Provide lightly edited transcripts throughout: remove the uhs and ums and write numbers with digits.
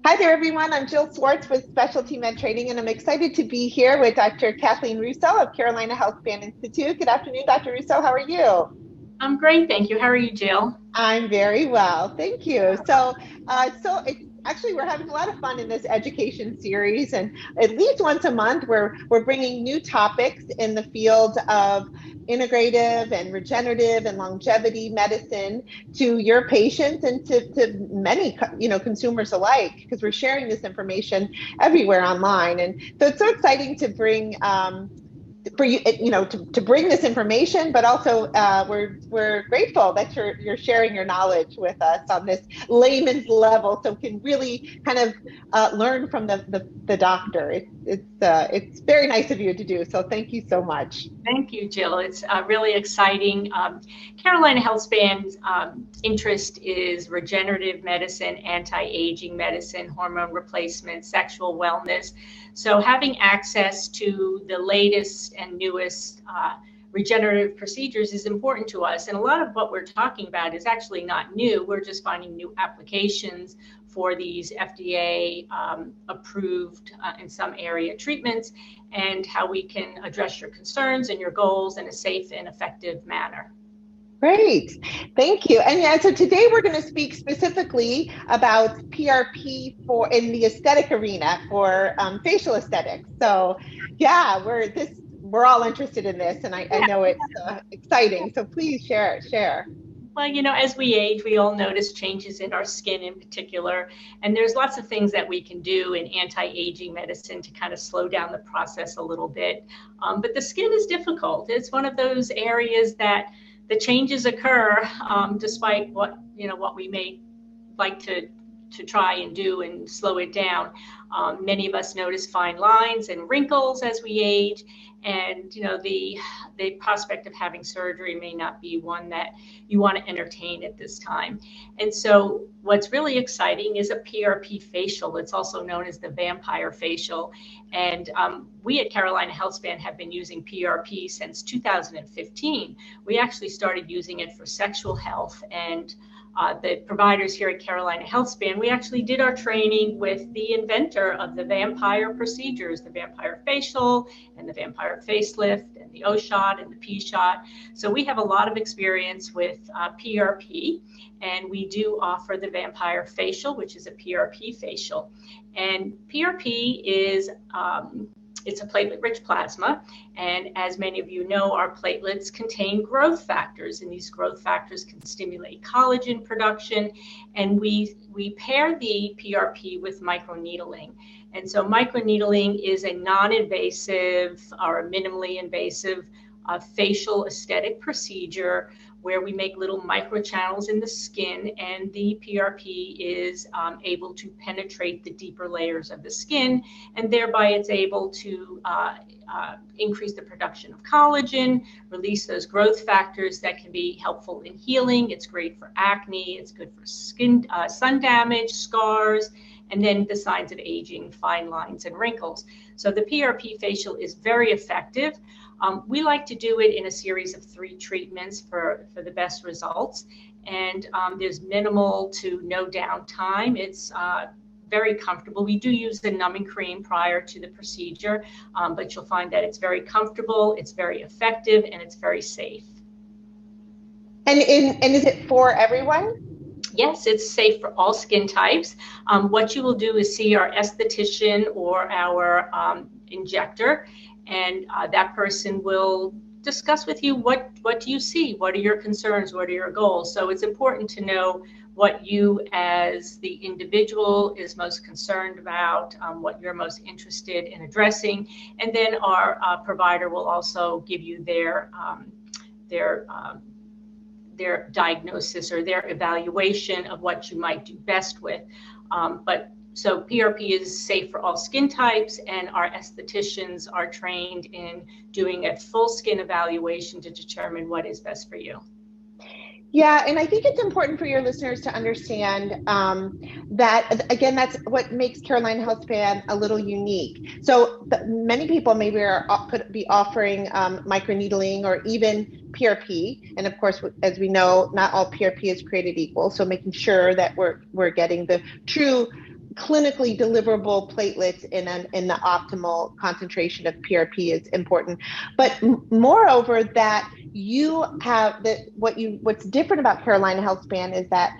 Hi there, everyone. I'm Jill Swartz with Specialty Med Training, and I'm excited to be here with Dr. Kathleen Russo of Carolina Health Span Institute. Good afternoon, Dr. Russo. How are you? I'm great, thank you. How are you, Jill? I'm very well, thank you. So it's actually we're having a lot of fun in this education series, and at least once a month, we're bringing new topics in the field of integrative and regenerative and longevity medicine to your patients and to many consumers alike, because we're sharing this information everywhere online, and so it's so exciting to bring for you, to bring this information, but also we're grateful that you're sharing your knowledge with us on this layman's level, so we can really kind of learn from the doctor. It's very nice of you to do so. Thank you so much. Thank you, Jill. It's really exciting. Carolina Healthspan's interest is regenerative medicine, anti-aging medicine, hormone replacement, sexual wellness. So having access to the latest and newest regenerative procedures is important to us. And a lot of what we're talking about is actually not new. We're just finding new applications for these FDA approved in some area treatments, and how we can address your concerns and your goals in a safe and effective manner. Great, thank you. And yeah, so today we're going to speak specifically about PRP for in the aesthetic arena for facial aesthetics. So yeah, we're all interested in this, and I Yeah. know it's exciting. So please share. Well, as we age, we all notice changes in our skin in particular. And there's lots of things that we can do in anti-aging medicine to kind of slow down the process a little bit. But the skin is difficult. It's one of those areas that the changes occur despite what we may like to try and do and slow it down. Many of us notice fine lines and wrinkles as we age, and the prospect of having surgery may not be one that you want to entertain at this time. And so what's really exciting is a PRP facial. It's also known as the vampire facial. And we at Carolina Healthspan have been using PRP since 2015. We actually started using it for sexual health, and the providers here at Carolina Healthspan, we actually did our training with the inventor of the vampire procedures, the vampire facial and the vampire facelift and the O shot and the P shot. So we have a lot of experience with PRP, and we do offer the vampire facial, which is a PRP facial. And PRP is it's a platelet-rich plasma, and as many of you know, our platelets contain growth factors, and these growth factors can stimulate collagen production, and we pair the PRP with microneedling. And so microneedling is a non-invasive or a minimally invasive facial aesthetic procedure where we make little microchannels in the skin, and the PRP is able to penetrate the deeper layers of the skin, and thereby it's able to increase the production of collagen, release those growth factors that can be helpful in healing. It's great for acne, it's good for skin, sun damage, scars, and then the signs of aging, fine lines and wrinkles. So the PRP facial is very effective. We like to do it in a series of 3 treatments for the best results. And there's minimal to no downtime. It's very comfortable. We do use the numbing cream prior to the procedure, but you'll find that it's very comfortable, it's very effective, and it's very safe. And is it for everyone? Yes, it's safe for all skin types. What you will do is see our esthetician or our injector, and that person will discuss with you what do you see, what are your concerns, what are your goals. So it's important to know what you as the individual is most concerned about, what you're most interested in addressing, and then our provider will also give you their diagnosis or their evaluation of what you might do best with. So PRP is safe for all skin types, and our estheticians are trained in doing a full skin evaluation to determine what is best for you. Yeah, and I think it's important for your listeners to understand that, again, that's what makes Carolina Healthspan a little unique. So many people maybe could be offering microneedling or even PRP. And of course, as we know, not all PRP is created equal. So making sure that we're getting the true clinically deliverable platelets in the optimal concentration of PRP is important. But moreover, that you have that what's different about Carolina Healthspan is that,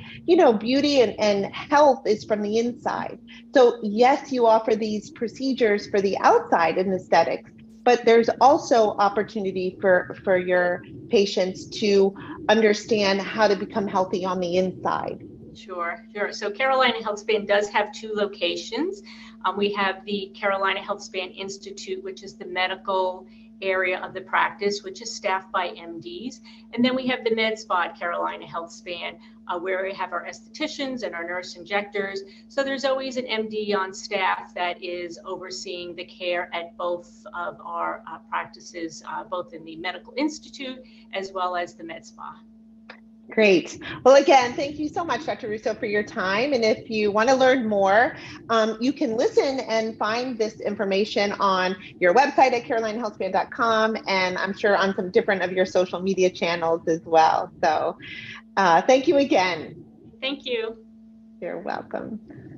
beauty and health is from the inside. So yes, you offer these procedures for the outside in aesthetics, but there's also opportunity for your patients to understand how to become healthy on the inside. Sure. So Carolina Healthspan does have two locations. We have the Carolina Healthspan Institute, which is the medical area of the practice, which is staffed by MDs. And then we have the med spa at Carolina Healthspan, where we have our estheticians and our nurse injectors. So there's always an MD on staff that is overseeing the care at both of our practices, both in the medical institute as well as the med spa. Great. Well, again, thank you so much, Dr. Russo, for your time. And if you want to learn more, you can listen and find this information on your website at carolinahealthspan.com, and I'm sure on some different of your social media channels as well. So thank you again. Thank you. You're welcome.